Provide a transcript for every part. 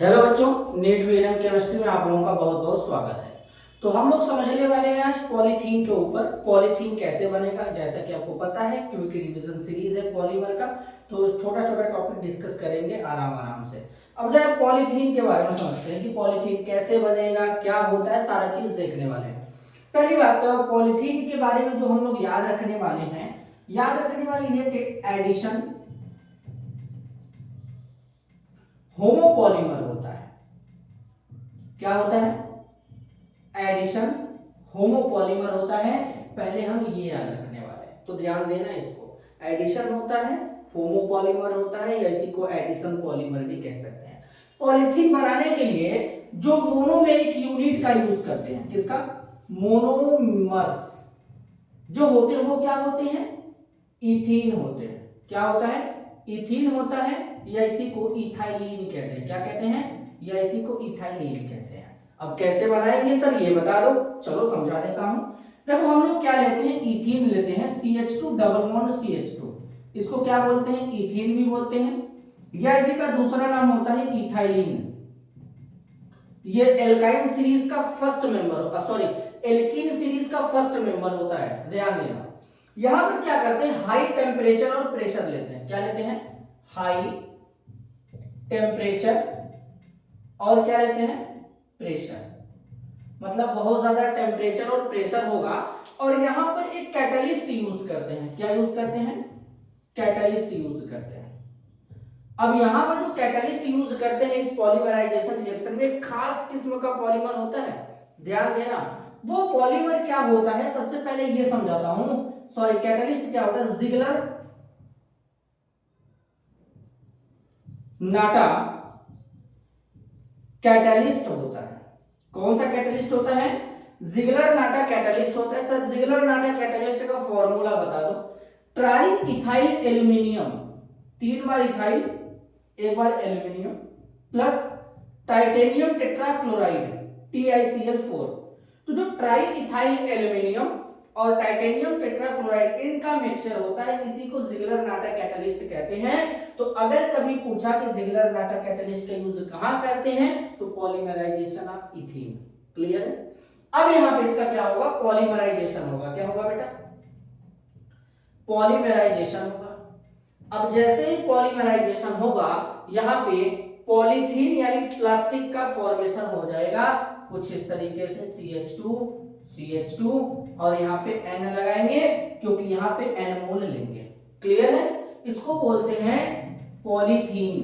Hello बच्चों, NEET VM chemistry में आप लोगों का बहुत बहुत स्वागत है। तो हम लोग समझने वाले हैं आज पॉलीथीन के ऊपर। पॉलीथीन कैसे बनेगा, जैसा कि आपको पता है क्योंकि रिवीजन सीरीज है पॉलीमर का, तो छोटा छोटा टॉपिक डिस्कस करेंगे आराम आराम से। अब जरा पॉलीथीन के बारे में समझते हैं कि पॉलीथीन कैसे बनेगा, क्या होता है, सारा चीज देखने वाले हैं। पहली बात तो पॉलीथीन के बारे में जो हम लोग याद रखने वाले हैं, याद रखने वाली ये कि एडिशन होमोपॉलीमर होता है। क्या होता है? एडिशन होमोपॉलीमर होता है। पहले हम ये याद रखने वाले हैं, तो ध्यान देना इसको। एडिशन होता है, होमोपॉलीमर होता है, या इसी को एडिशन पॉलीमर भी कह सकते हैं। पॉलीथीन बनाने के लिए जो मोनोमेरिक यूनिट का यूज करते हैं, किसका? मोनोमर्स जो होते हैं वो क्या होते हैं? इथीन होते हैं। क्या होता है? इथीन होता है, या इसी को इथाइलिन कहते हैं। क्या कहते हैं? या इसी को इथाइलिन कहते हैं। अब कैसे बनाएंगे सर ये बता दो, चलो समझा देता हूं। देखो हम लोग क्या लेते हैं, इथीन लेते हैं, CH2 डबल बॉन्ड CH2। इसको क्या बोलते हैं? इथीन भी बोलते हैं, या इसी का दूसरा नाम होता है इथाइलिन। ये एल्काइन सीरीज का first member, sorry alkene series का फर्स्ट मेंबर होता है, ध्यान देना। यहां पर क्या करते हैं, हाई टेम्परेचर और प्रेशर लेते हैं। क्या लेते हैं? हाई टेम्परेचर और क्या लेते हैं? प्रेशर। मतलब बहुत ज्यादा टेम्परेचर और प्रेशर होगा, और यहां पर एक कैटलिस्ट यूज करते हैं। क्या यूज करते हैं? कैटलिस्ट यूज करते हैं। अब यहां पर जो कैटलिस्ट यूज करते हैं इस पॉलीमराइजेशन रिएक्शन में, खास किस्म का पॉलीमर होता है, ध्यान देना। वो पॉलीमर क्या होता है, सबसे पहले ये समझाता हूं। सॉरी, कैटलिस्ट क्या होता है? जिगलर नाटा कैटलिस्ट होता है। कौन सा कैटलिस्ट होता है? जिगलर नाटा कैटलिस्ट होता है। सर जिगलर नाटा कैटलिस्ट का फॉर्मूला बता दो। ट्राई इथाइल एल्यूमिनियम, 3 बार इथाइल 1 बार aluminium, plus titanium tetrachloride TiCl4। तो जो ट्राई इथाइल एल्यूमिनियम और टाइटेनियम टेट्राक्लोराइड इनका मिक्सचर होता है, इसी को जिगलर नाटा कैटलिस्ट कहते हैं। तो अगर कभी पूछा कि जिगलर नाटा कैटलिस्ट का यूज कहां करते हैं, तो पॉलीमराइजेशन ऑफ इथीन। क्लियर है? अब यहां पे इसका क्या होगा? पॉलीमराइजेशन होगा। क्या होगा बेटा? पॉलीमराइजेशन होगा। अब जैसे ही पॉलीमराइजेशन होगा, यहां पे पॉलीथीन यानी प्लास्टिक का फॉर्मेशन हो जाएगा कुछ इस तरीके से, CH2 और यहाँ पे N लगाएंगे क्योंकि यहाँ पे N मोल लेंगे। क्लियर है? इसको बोलते हैं पॉलीथीन।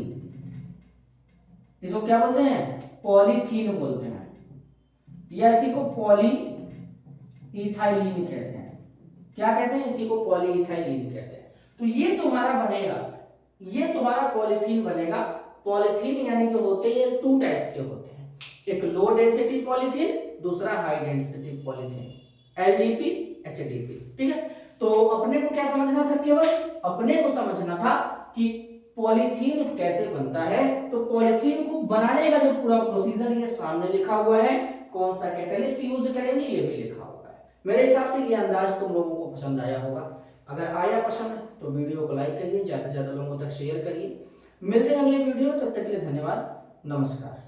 इसको क्या बोलते हैं? पॉलीथीन बोलते हैं, या इसी को पॉली इथाइलिन कहते हैं। क्या कहते हैं? इसी को पॉली इथाइलिन कहते हैं। तो ये तुम्हारा बनेगा, ये तुम्हारा पॉलीथीन बनेगा। पॉलीथीन यानी जो होते हैं 2 टाइप्स के होते हैं, एक लो डेंसिटी पॉलीथीन, दूसरा high density polythene, LDP HDP। ठीक है? तो अपने को क्या समझना था? केवल अपने को समझना था कि पॉलीथीन कैसे बनता है। तो पॉलीथीन को बनाने का जो पूरा प्रोसीजर ये सामने लिखा हुआ है, कौन सा कैटलिस्ट यूज करेंगे ये भी लिखा हुआ है। मेरे हिसाब से ये अंदाज तुम लोगों को पसंद आया होगा। अगर आया पसंद तो वीडियो को लाइक करिए, ज्यादा से ज्यादा लोगों तक शेयर करिए। मिलते हैं अगले वीडियो में, तब तक के लिए धन्यवाद, नमस्कार।